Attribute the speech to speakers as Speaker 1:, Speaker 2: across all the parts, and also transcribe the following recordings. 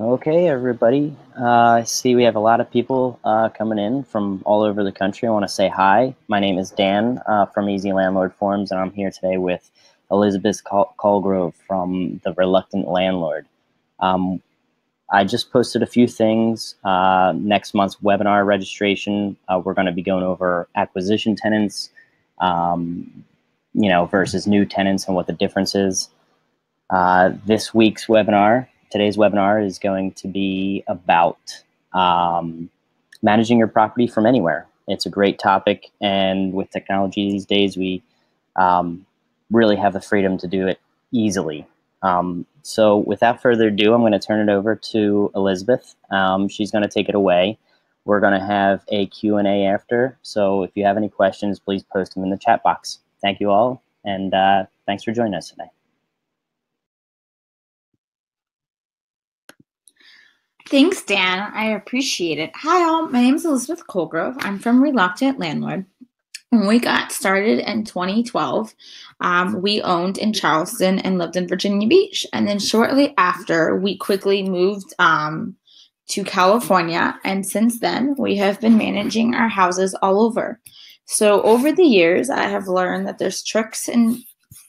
Speaker 1: Okay, everybody. I see we have a lot of people coming in from all over the country. I want to say hi. My name is Dan from Ezlandlord Forums, and I'm here today with Elizabeth Colgrove from the Reluctant Landlord. I just posted a few things. Next month's webinar registration, we're going to be going over acquisition tenants, versus new tenants and what the difference is. This week's webinar, today's webinar, is going to be about managing your property from anywhere. It's a great topic, and with technology these days, we really have the freedom to do it easily. So without further ado, I'm going to turn it over to Elizabeth. She's going to take it away. We're going to have a Q&A after, so if you have any questions, please post them in the chat box. Thank you all, and thanks for joining us today.
Speaker 2: Thanks, Dan. I appreciate it. Hi, all. My name is Elizabeth Colgrove. I'm from Reluctant Landlord. When we got started in 2012, we owned in Charleston and lived in Virginia Beach. And then shortly after, we quickly moved to California. And since then, we have been managing our houses all over. So over the years, I have learned that there's tricks and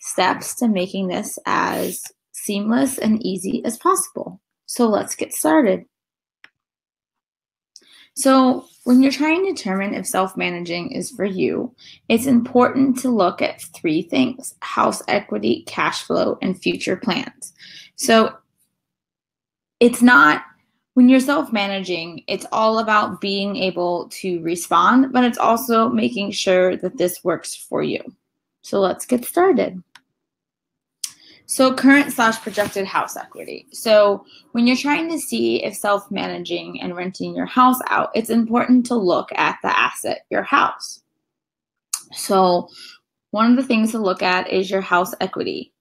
Speaker 2: steps to making this as seamless and easy as possible. So let's get started. So when you're trying to determine if self-managing is for you, it's important to look at three things: house equity, cash flow, and future plans. So it's not, when you're self-managing, it's all about being able to respond, but it's also making sure that this works for you. So let's get started. So current/projected house equity. So when you're trying to see if self-managing and renting your house out, it's important to look at the asset, your house. So one of the things to look at is your house equity.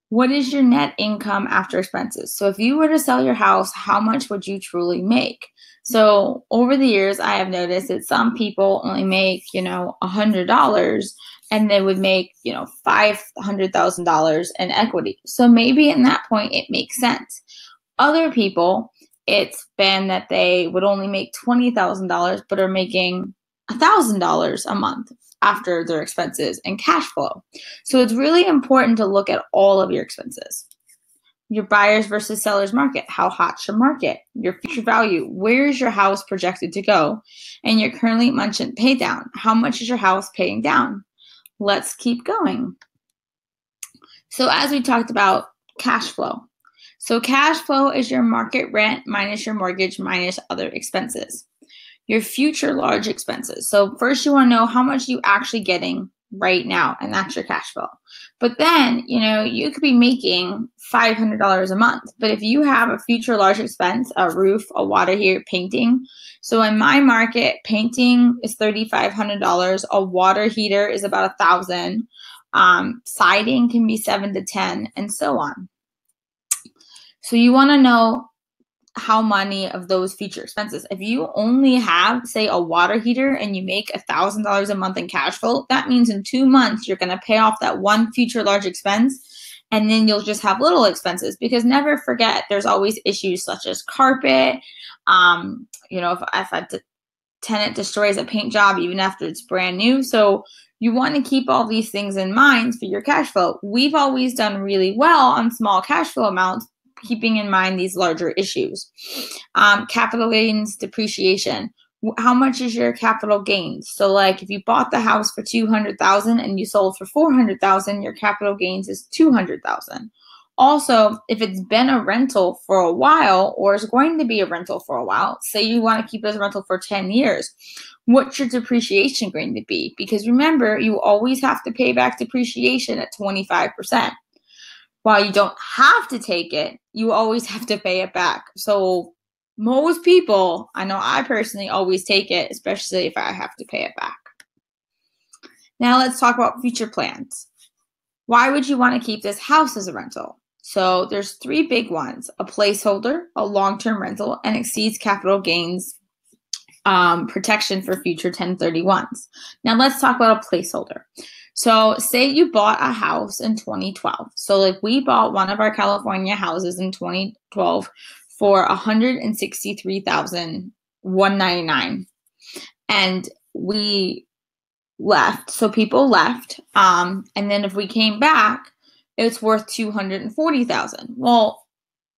Speaker 2: What is your net income after expenses? So if you were to sell your house, how much would you truly make? So over the years, I have noticed that some people only make, $100, and they would make, $500,000 in equity. So maybe in that point, it makes sense. Other people, it's been that they would only make $20,000, but are making $1,000 a month after their expenses and cash flow. So it's really important to look at all of your expenses. Your buyers versus sellers market. How hot's your market? Your future value. Where is your house projected to go? And your currently mentioned pay down. How much is your house paying down? Let's keep going. So as we talked about, cash flow. So cash flow is your market rent minus your mortgage minus other expenses. Your future large expenses. So first you want to know how much you actually getting right now, and that's your cash flow. But then, you could be making $500 a month. But if you have a future large expense, a roof, a water heater, painting. So in my market, painting is $3,500. A water heater is about $1,000. Siding can be $7 to $10, and so on. So you want to know how many of those future expenses. If you only have, say, a water heater and you make $1,000 a month in cash flow, that means in 2 months you're going to pay off that one future large expense, and then you'll just have little expenses. Because never forget, there's always issues such as carpet. If a tenant destroys a paint job even after it's brand new. So you want to keep all these things in mind for your cash flow. We've always done really well on small cash flow amounts, keeping in mind these larger issues. Capital gains, depreciation. How much is your capital gains? So like if you bought the house for $200,000 and you sold for $400,000, your capital gains is $200,000. Also, if it's been a rental for a while or is going to be a rental for a while, say you want to keep it as a rental for 10 years, what's your depreciation going to be? Because remember, you always have to pay back depreciation at 25%. While you don't have to take it, you always have to pay it back. So most people, I know I personally always take it, especially if I have to pay it back. Now let's talk about future plans. Why would you want to keep this house as a rental? So there's three big ones: a placeholder, a long-term rental, and exceeds capital gains protection for future 1031s. Now let's talk about a placeholder. So say you bought a house in 2012. So like we bought one of our California houses in 2012 for $163,199. And we left. So people left. And then if we came back, it's worth $240,000. Well,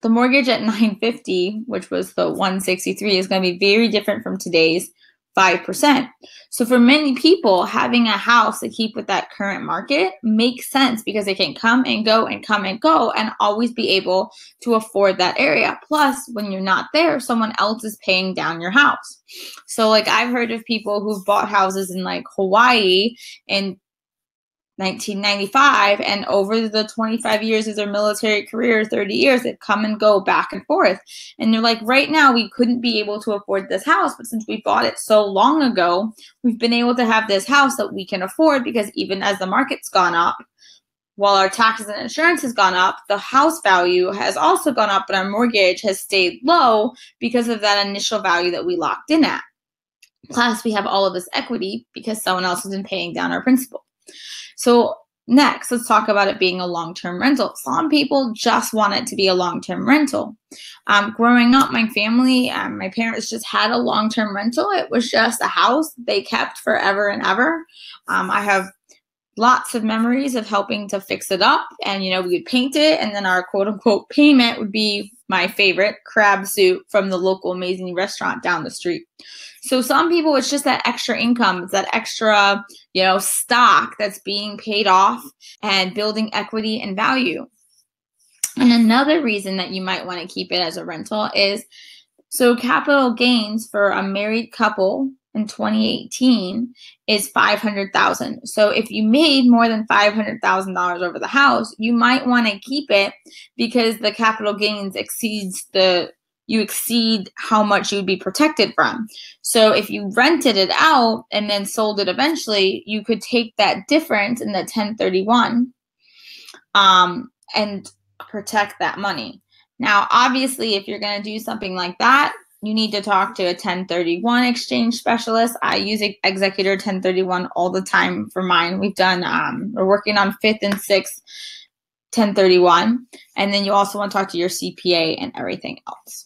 Speaker 2: the mortgage at 950, which was the 163, is going to be very different from today's 5%. So for many people, having a house to keep with that current market makes sense because they can come and go and come and go and always be able to afford that area. Plus, when you're not there, someone else is paying down your house. So like I've heard of people who've bought houses in like Hawaii in 1995, and over the 25 years of their military career, 30 years, they've come and go back and forth. And they're like, right now, we couldn't be able to afford this house, but since we bought it so long ago, we've been able to have this house that we can afford because even as the market's gone up, while our taxes and insurance has gone up, the house value has also gone up, but our mortgage has stayed low because of that initial value that we locked in at. Plus, we have all of this equity because someone else has been paying down our principal. So next, let's talk about it being a long-term rental. Some people just want it to be a long-term rental. Growing up, my family, my parents just had a long-term rental. It was just a house they kept forever and ever. I have lots of memories of helping to fix it up, and we would paint it, and then our quote-unquote payment would be my favorite, crab soup from the local amazing restaurant down the street. So some people, it's just that extra income, it's that extra, stock that's being paid off and building equity and value. And another reason that you might want to keep it as a rental is, so capital gains for a married couple in 2018 is $500,000. So if you made more than $500,000 over the house, you might want to keep it because the capital gains you exceed how much you would be protected from. So if you rented it out and then sold it eventually, you could take that difference in the 1031 and protect that money. Now, obviously, if you're going to do something like that, you need to talk to a 1031 exchange specialist. I use Executor 1031 all the time for mine. We're working on 5th and 6th 1031. And then you also want to talk to your CPA and everything else.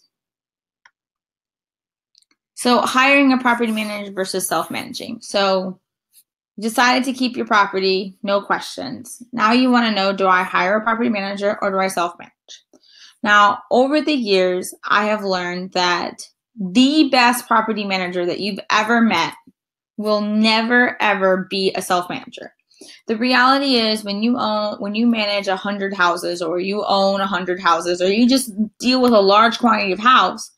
Speaker 2: So hiring a property manager versus self-managing. So you decided to keep your property, no questions. Now you want to know, do I hire a property manager or do I self-manage? Now, over the years, I have learned that the best property manager that you've ever met will never, ever be a self-manager. The reality is when you manage 100 houses or you own 100 houses or you just deal with a large quantity of house,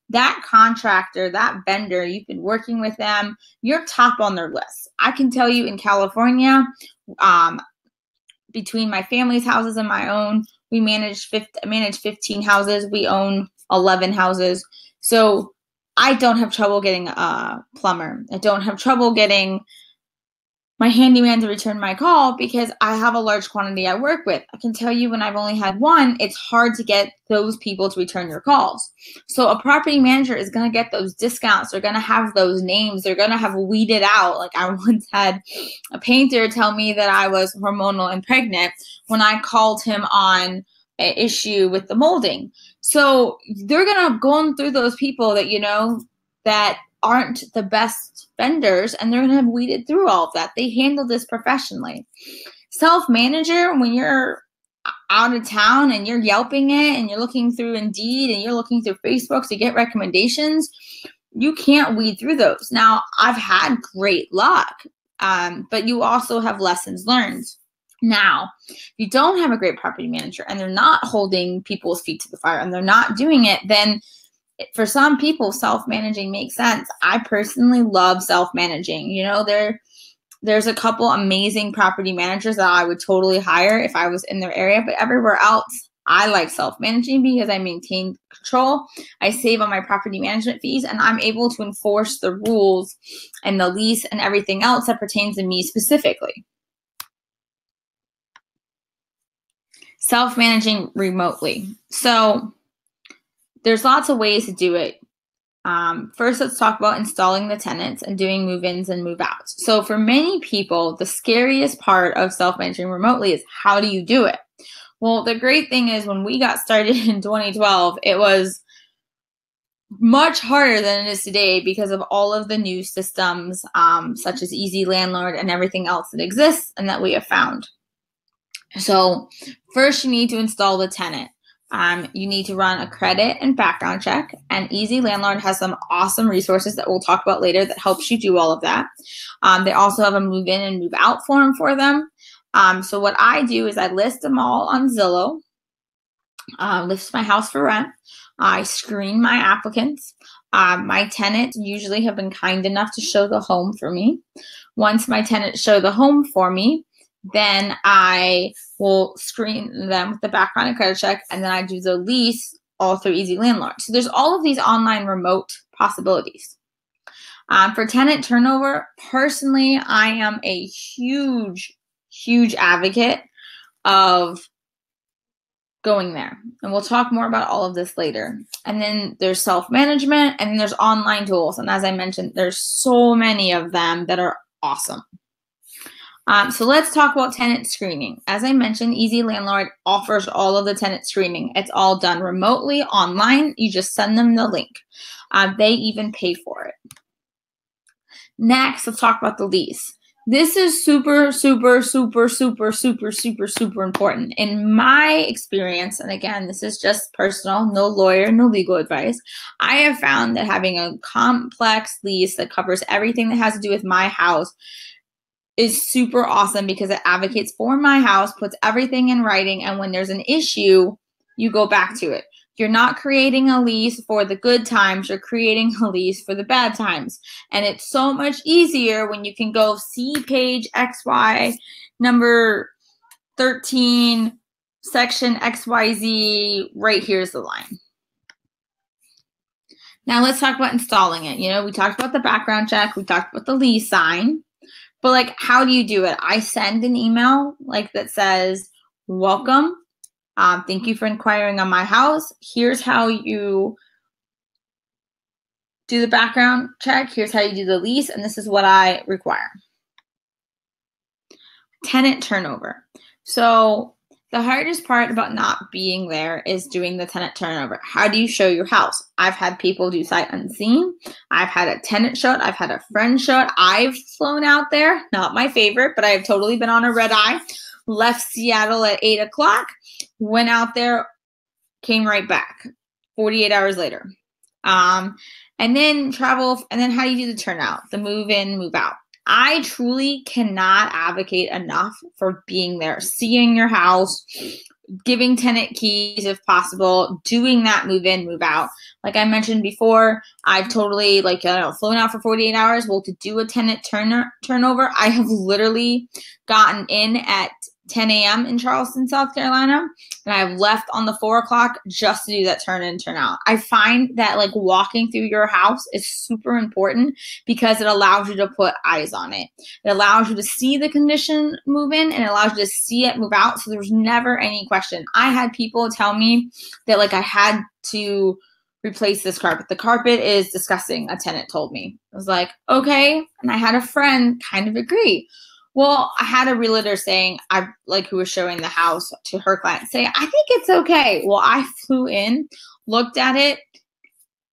Speaker 2: that contractor, that vendor, you've been working with them, you're top on their list. I can tell you in California, between my family's houses and my own, we manage 15 houses. We own 11 houses. So I don't have trouble getting a plumber. I don't have trouble getting my handyman to return my call because I have a large quantity I work with. I can tell you when I've only had one, it's hard to get those people to return your calls. So a property manager is going to get those discounts. They're going to have those names. They're going to have weeded out. Like I once had a painter tell me that I was hormonal and pregnant when I called him on an issue with the molding. So they're going to go through those people that, that aren't the best vendors, and they're going to have weeded through all of that. They handle this professionally. Self-manager, when you're out of town and you're Yelping it and you're looking through Indeed and you're looking through Facebook to get recommendations, you can't weed through those. Now, I've had great luck, but you also have lessons learned. Now, if you don't have a great property manager and they're not holding people's feet to the fire and they're not doing it, then for some people, self-managing makes sense. I personally love self-managing. There's a couple amazing property managers that I would totally hire if I was in their area, but everywhere else, I like self-managing because I maintain control. I save on my property management fees, and I'm able to enforce the rules and the lease and everything else that pertains to me specifically. Self-managing remotely. So there's lots of ways to do it. First, let's talk about installing the tenants and doing move-ins and move-outs. So for many people, the scariest part of self-managing remotely is how do you do it? Well, the great thing is when we got started in 2012, it was much harder than it is today because of all of the new systems, such as Ezlandlord and everything else that exists and that we have found. So first you need to install the tenant. You need to run a credit and background check, and Ezlandlord has some awesome resources that we'll talk about later that helps you do all of that. They also have a move in and move out form for them. So what I do is I list them all on Zillow, list my house for rent. I screen my applicants. My tenants usually have been kind enough to show the home for me. Once my tenants show the home for me, then I will screen them with the background and credit check, and then I do the lease all through Ezlandlord. So there's all of these online remote possibilities. For tenant turnover, personally, I am a huge advocate of going there. And we'll talk more about all of this later. And then there's self-management, and then there's online tools. And as I mentioned, there's so many of them that are awesome. So let's talk about tenant screening. As I mentioned, Ezlandlord offers all of the tenant screening. It's all done remotely, online. You just send them the link. They even pay for it. Next, let's talk about the lease. This is super important. In my experience, and again, this is just personal, no lawyer, no legal advice, I have found that having a complex lease that covers everything that has to do with my house is super awesome because it advocates for my house, puts everything in writing, and when there's an issue, you go back to it. You're not creating a lease for the good times, you're creating a lease for the bad times. And it's so much easier when you can go see page XY, number 13, section XYZ, right here's the line. Now let's talk about installing it. You know, we talked about the background check, we talked about the lease sign. But like, how do you do it? I send an email like that says, welcome. Thank you for inquiring on my house. Here's how you do the background check. Here's how you do the lease. And this is what I require. Tenant turnover. So the hardest part about not being there is doing the tenant turnover. How do you show your house? I've had people do sight unseen. I've had a tenant show it. I've had a friend show it. I've flown out there. Not my favorite, but I've totally been on a red eye. Left Seattle at 8 o'clock. Went out there. Came right back 48 hours later. And then travel. And then how do you do the turnout? The move in, move out. I truly cannot advocate enough for being there, seeing your house, giving tenant keys if possible, doing that move in, move out. Like I mentioned before, I've totally flown out for 48 hours. Well, to do a tenant turnover, I have literally gotten in at 10 a.m. in Charleston, South Carolina, and I've left on the 4 o'clock just to do that turn in, turn out. I find that like walking through your house is super important because it allows you to put eyes on it. It allows you to see the condition move in, and it allows you to see it move out. So there's never any question. I had people tell me that like I had to replace this carpet. The carpet is disgusting, a tenant told me. I was like, okay. And I had a friend kind of agree. Well, I had a realtor saying, who was showing the house to her client, say, I think it's okay. Well, I flew in, looked at it,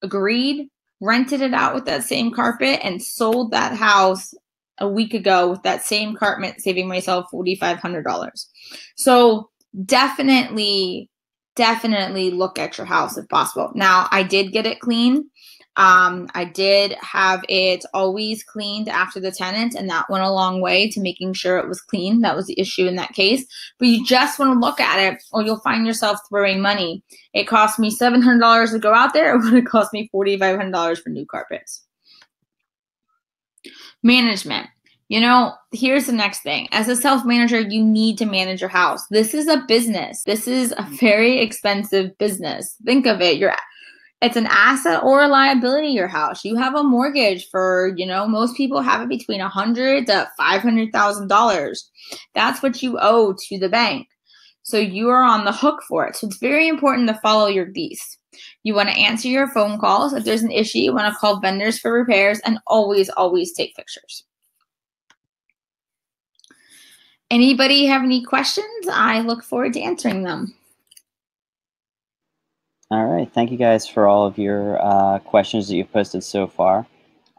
Speaker 2: agreed, rented it out with that same carpet, and sold that house a week ago with that same carpet, saving myself $4,500. So definitely look at your house if possible. Now, I did get it clean. I did have it always cleaned after the tenant, and that went a long way to making sure it was clean. That was the issue in that case. But you just want to look at it, or you'll find yourself throwing money. It cost me $700 to go out there. It would have cost me $4,500 for new carpets. Management. You know, here's the next thing. As a self-manager, you need to manage your house. This is a business. This is a very expensive business. Think of it. It's an asset or a liability, your house. You have a mortgage for, most people have it between $100,000 to $500,000. That's what you owe to the bank. So you are on the hook for it. So it's very important to follow your lease. You want to answer your phone calls. If there's an issue, you want to call vendors for repairs, and always take pictures. Anybody have any questions? I look forward to answering them.
Speaker 1: All right. Thank you guys for all of your questions that you've posted so far.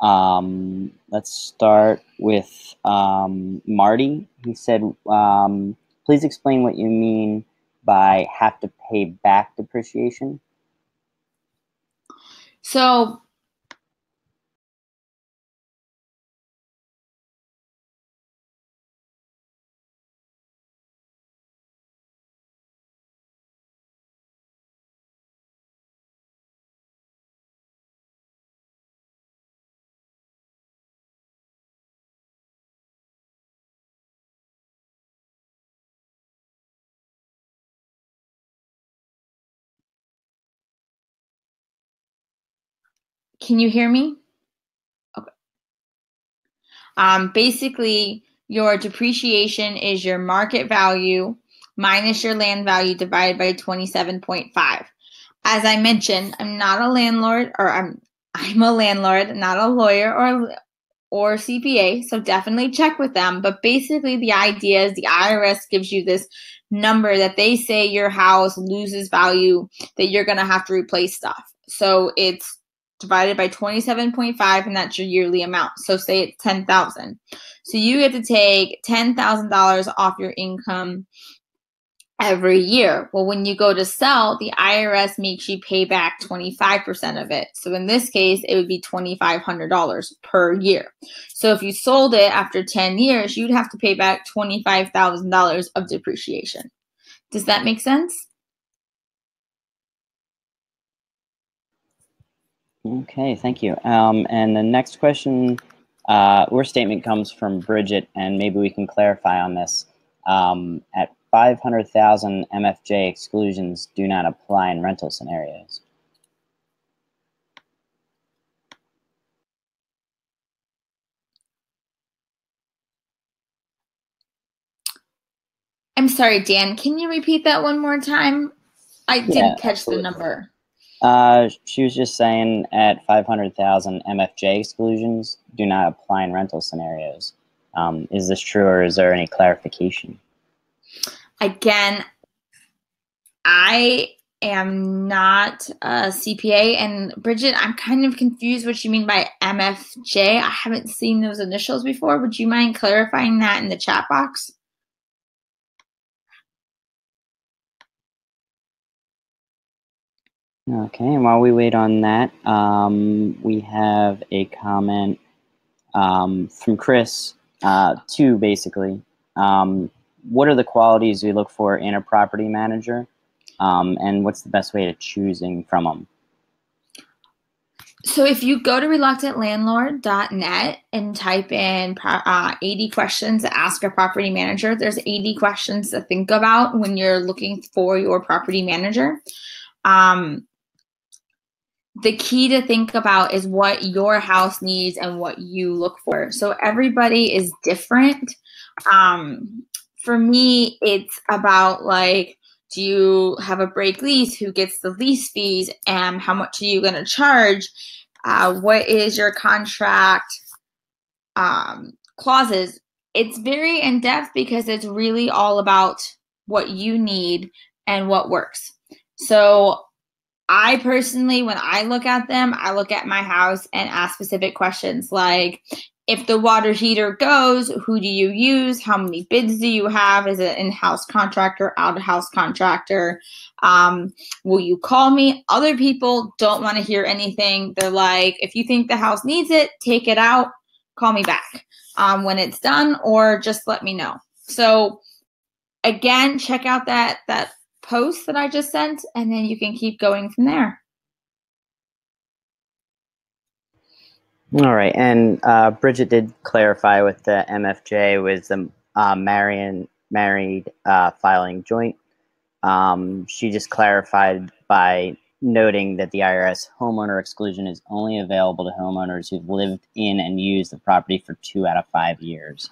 Speaker 1: Let's start with Marty. He said, please explain what you mean by have to pay back depreciation.
Speaker 2: So can you hear me? Okay. Basically, your depreciation is your market value minus your land value divided by 27.5. As I mentioned, I'm not a landlord, or I'm a landlord, not a lawyer or CPA, so definitely check with them. But basically, the idea is the IRS gives you this number that they say your house loses value, that you're going to have to replace stuff. So it's divided by 27.5, and that's your yearly amount. So say it's $10,000. So you get to take $10,000 off your income every year. Well, when you go to sell, the IRS makes you pay back 25% of it. So in this case, it would be $2,500 per year. So if you sold it after 10 years, you'd have to pay back $25,000 of depreciation. Does that make sense?
Speaker 1: Okay, thank you. And the next question or statement comes from Bridget, and maybe we can clarify on this. At 500,000 MFJ, exclusions do not apply in rental scenarios.
Speaker 2: I'm sorry, Dan, can you repeat that one more time? I didn't catch
Speaker 1: absolutely.
Speaker 2: the number.
Speaker 1: She was just saying at 500,000 MFJ, exclusions do not apply in rental scenarios. Is this true, or is there any clarification?
Speaker 2: Again, I am not a CPA, and Bridget, I'm kind of confused what you mean by MFJ. I haven't seen those initials before. Would you mind clarifying that in the chat box?
Speaker 1: Okay, and while we wait on that, we have a comment from Chris, two basically. What are the qualities we look for in a property manager, and what's the best way to choosing from them?
Speaker 2: So if you go to reluctantlandlord.net and type in 80 questions to ask a property manager, there's 80 questions to think about when you're looking for your property manager. The key to think about is what your house needs and what you look for. So everybody is different. For me, it's about like, do you have a break lease? Who gets the lease fees? And how much are you going to charge? What is your contract clauses? It's very in-depth because it's really all about what you need and what works. So I personally, when I look at them, I look at my house and ask specific questions like, if the water heater goes, who do you use? How many bids do you have? Is it in-house contractor, out-of-house contractor? Will you call me? Other people don't want to hear anything. They're like, if you think the house needs it, take it out, call me back when it's done, or just let me know. So again, check out that post that I just sent, and then you can keep going from there.
Speaker 1: All right, and Bridget did clarify with the MFJ with the married filing joint. She just clarified by noting that the IRS homeowner exclusion is only available to homeowners who've lived in and used the property for 2 out of 5 years.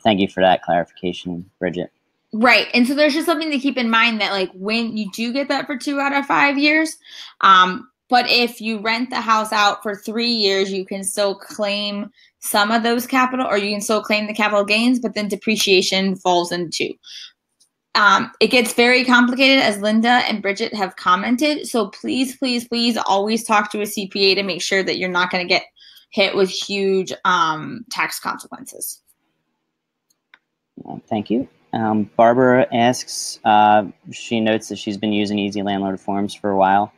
Speaker 1: Thank you for that clarification, Bridget.
Speaker 2: Right. And so there's just something to keep in mind that like when you do get that for 2 out of 5 years, but if you rent the house out for 3 years, you can still claim some of those capital, or you can still claim the capital gains, but then depreciation falls into 2. It gets very complicated, as Linda and Bridget have commented. So please, please, please always talk to a CPA to make sure that you're not going to get hit with huge tax consequences.
Speaker 1: Thank you. Barbara asks, she notes that she's been using Ezlandlord forms for a while,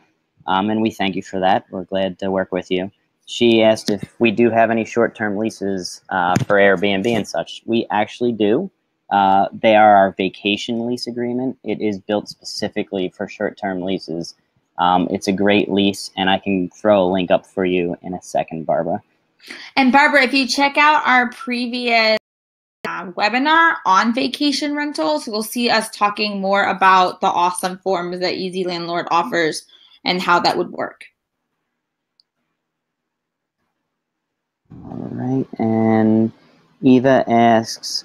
Speaker 1: and we thank you for that. We're glad to work with you. She asked if we do have any short-term leases for Airbnb and such. We actually do. They are our vacation lease agreement. It is built specifically for short-term leases. It's a great lease, and I can throw a link up for you in a second, Barbara.
Speaker 2: And Barbara, if you check out our previous webinar on vacation rentals, you'll see us talking more about the awesome forms that Ezlandlord offers and how that would work.
Speaker 1: All right, and Eva asks,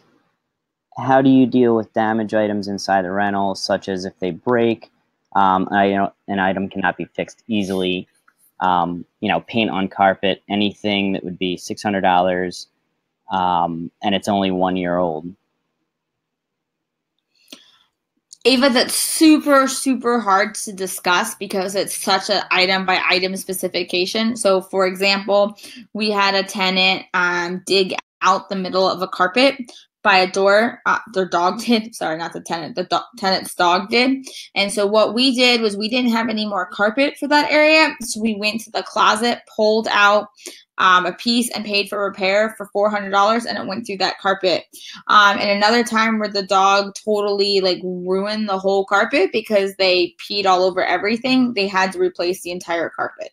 Speaker 1: how do you deal with damaged items inside the rental, such as if they break, an item cannot be fixed easily, paint on carpet, anything that would be $600, and it's only 1 year old?
Speaker 2: Ava, that's super, super hard to discuss because it's such an item by item specification. So for example, we had a tenant dig out the middle of a carpet by a door. Their dog did. Sorry, not the tenant. The tenant's dog did. And so what we did was we didn't have any more carpet for that area. So we went to the closet, pulled out a piece and paid for repair for $400, and it went through that carpet. And another time where the dog totally ruined the whole carpet because they peed all over everything, they had to replace the entire carpet.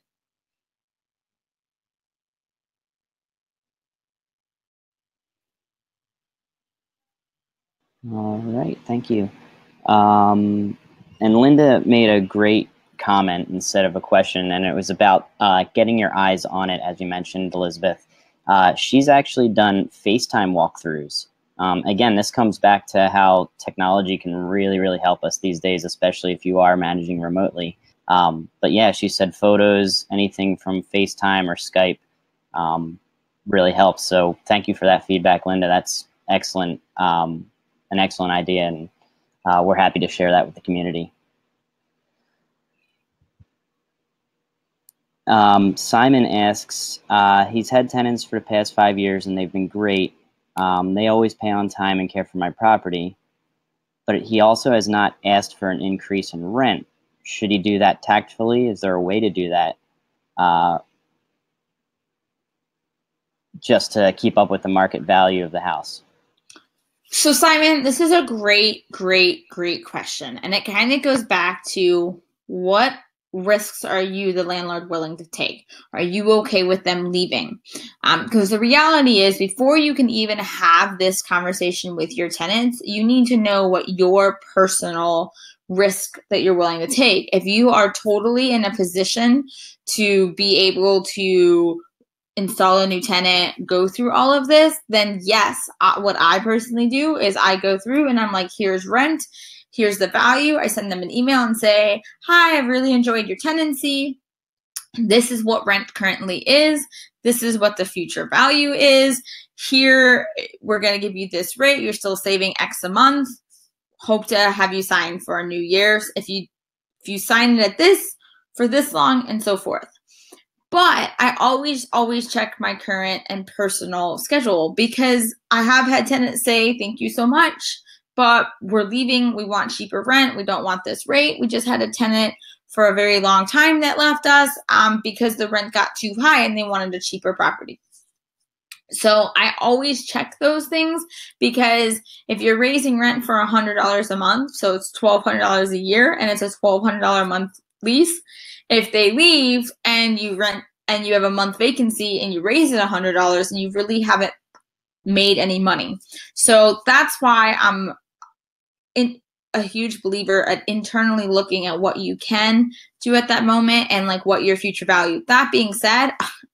Speaker 1: All right, thank you. And Linda made a great comment instead of a question, and it was about getting your eyes on it, as you mentioned, Elizabeth. She's actually done FaceTime walkthroughs. Again, this comes back to how technology can really, really help us these days, especially if you are managing remotely. But yeah, she said photos, anything from FaceTime or Skype really helps. So thank you for that feedback, Linda. That's excellent. An excellent idea, and we're happy to share that with the community. Simon asks, he's had tenants for the past 5 years and they've been great. They always pay on time and care for my property, but he also has not asked for an increase in rent. Should he do that tactfully? Is there a way to do that just to keep up with the market value of the house?
Speaker 2: So Simon, this is a great, great, great question. And it kind of goes back to what risks are you, the landlord, willing to take? Are you okay with them leaving? Because the reality is, before you can even have this conversation with your tenants, you need to know what your personal risk that you're willing to take. If you are totally in a position to be able to install a new tenant, go through all of this, then yes, what I personally do is I go through and I'm like, here's rent, here's the value. I send them an email and say, hi, I've really enjoyed your tenancy. This is what rent currently is. This is what the future value is. Here, we're going to give you this rate. You're still saving X a month. Hope to have you sign for a new year if you sign it at this for this long, and so forth. But I always check my current and personal schedule, because I have had tenants say, thank you so much, but we're leaving. We want cheaper rent. We don't want this rate. We just had a tenant for a very long time that left us because the rent got too high and they wanted a cheaper property. So I always check those things, because if you're raising rent for $100 a month, so it's $1,200 a year, and it's a $1,200 a month lease. If they leave and you rent and you have a month vacancy and you raise it $100, and you really haven't made any money. So that's why I'm a huge believer at internally looking at what you can do at that moment and what your future value. That being said,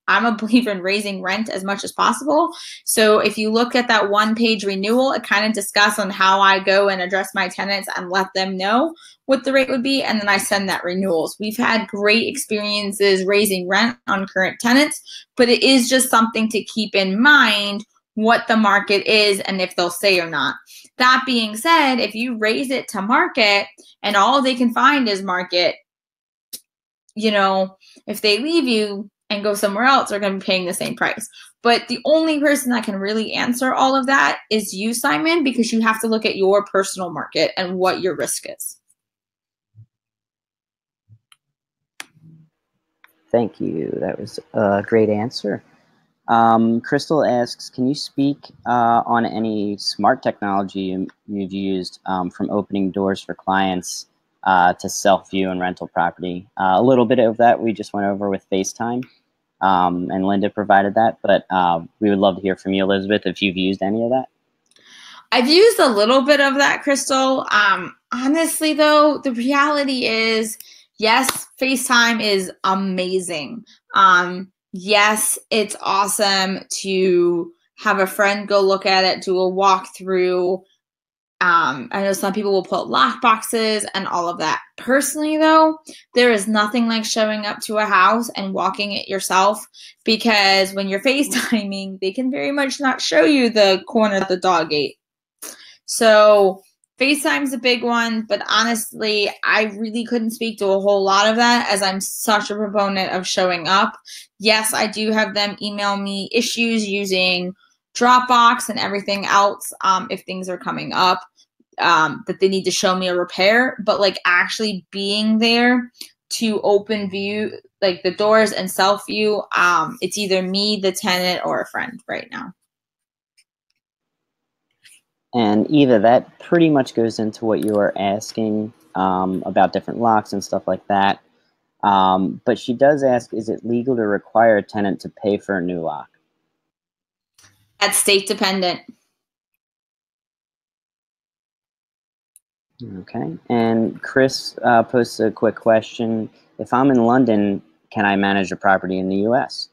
Speaker 2: I'm a believer in raising rent as much as possible. So if you look at that one-page renewal, it kind of discusses on how I go and address my tenants and let them know what the rate would be, and then I send that renewals. We've had great experiences raising rent on current tenants, but it is just something to keep in mind what the market is and if they'll stay or not. That being said, if you raise it to market and all they can find is market, you know, if they leave you and go somewhere else, they're going to be paying the same price. But the only person that can really answer all of that is you, Simon, because you have to look at your personal market and what your risk is.
Speaker 1: Thank you. That was a great answer. Crystal asks, can you speak on any smart technology you've used from opening doors for clients to self-view and rental property? A little bit of that we just went over with FaceTime, and Linda provided that, but we would love to hear from you, Elizabeth, if you've used any of that.
Speaker 2: I've used a little bit of that, Crystal. Honestly, though, the reality is, yes, FaceTime is amazing. Yes, it's awesome to have a friend go look at it, do a walkthrough. I know some people will put lock boxes and all of that. Personally, though, there is nothing like showing up to a house and walking it yourself, because when you're FaceTiming, they can very much not show you the corner of the dog gate. So FaceTime's a big one, but honestly, I really couldn't speak to a whole lot of that as I'm such a proponent of showing up. Yes, I do have them email me issues using Dropbox and everything else if things are coming up that they need to show me a repair, but like actually being there to open view like the doors and self view, it's either me, the tenant, or a friend right now.
Speaker 1: And Eva, that pretty much goes into what you were asking about different locks and stuff like that. But she does ask, is it legal to require a tenant to pay for a new lock?
Speaker 2: That's state dependent.
Speaker 1: Okay. And Chris posts a quick question. If I'm in London, can I manage a property in the U.S.?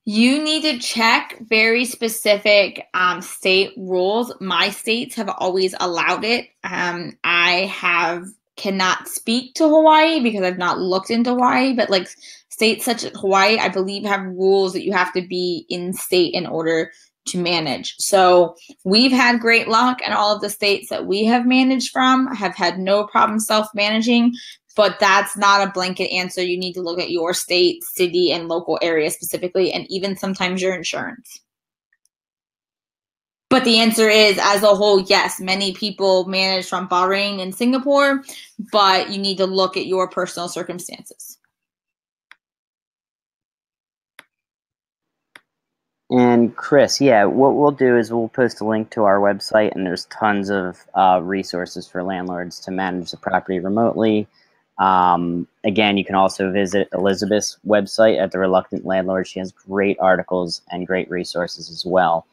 Speaker 2: You need to check very specific state rules. My states have always allowed it. I cannot speak to Hawaii because I've not looked into Hawaii, but like states such as Hawaii, I believe, have rules that you have to be in state in order to manage. So we've had great luck, and all of the states that we have managed from have had no problem self-managing. But that's not a blanket answer. You need to look at your state, city, and local area specifically, and even sometimes your insurance. But the answer is, as a whole, yes, many people manage from Bahrain and Singapore, but you need to look at your personal circumstances.
Speaker 1: And Chris, yeah, what we'll do is we'll post a link to our website, and there's tons of resources for landlords to manage the property remotely. Again, you can also visit Elizabeth's website at The Reluctant Landlord. She has great articles and great resources as well.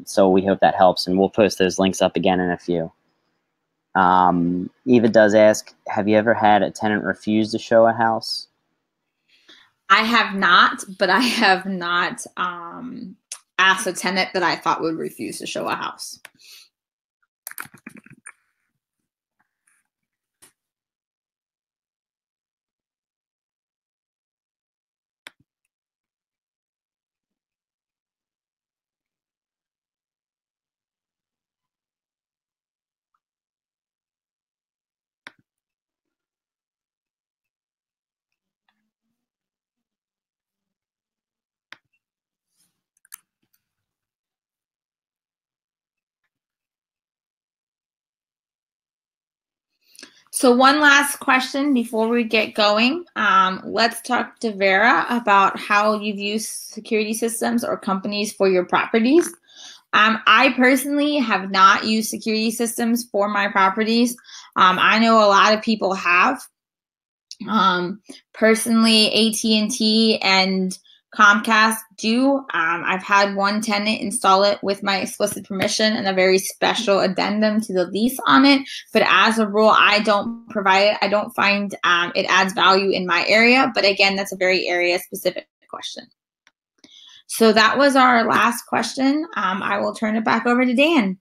Speaker 1: So we hope that helps, and we'll post those links up again in a few. Eva does ask, have you ever had a tenant refuse to show a house?
Speaker 2: I have not, but I have not asked a tenant that I thought would refuse to show a house. So one last question before we get going. Let's talk to Vera about how you've used security systems or companies for your properties. I personally have not used security systems for my properties. I know a lot of people have. Personally, AT&T and Comcast do. I've had one tenant install it with my explicit permission and a very special addendum to the lease on it. But as a rule, I don't provide it. I don't find it adds value in my area. But again, that's a very area specific question. So that was our last question. I will turn it back over to Dan.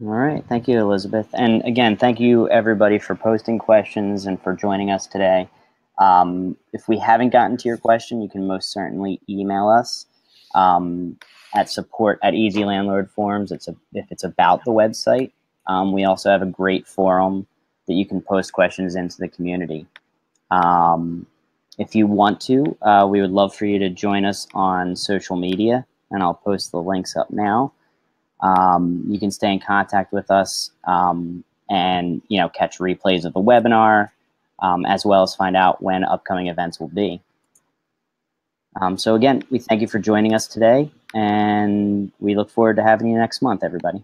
Speaker 1: All right. Thank you, Elizabeth. And again, thank you, everybody, for posting questions and for joining us today. If we haven't gotten to your question, you can most certainly email us at support at Ezlandlord forums. If it's about the website. We also have a great forum that you can post questions into the community. If you want to, we would love for you to join us on social media, and I'll post the links up now. You can stay in contact with us and catch replays of the webinar, as well as find out when upcoming events will be. So again, we thank you for joining us today, and we look forward to having you next month, everybody.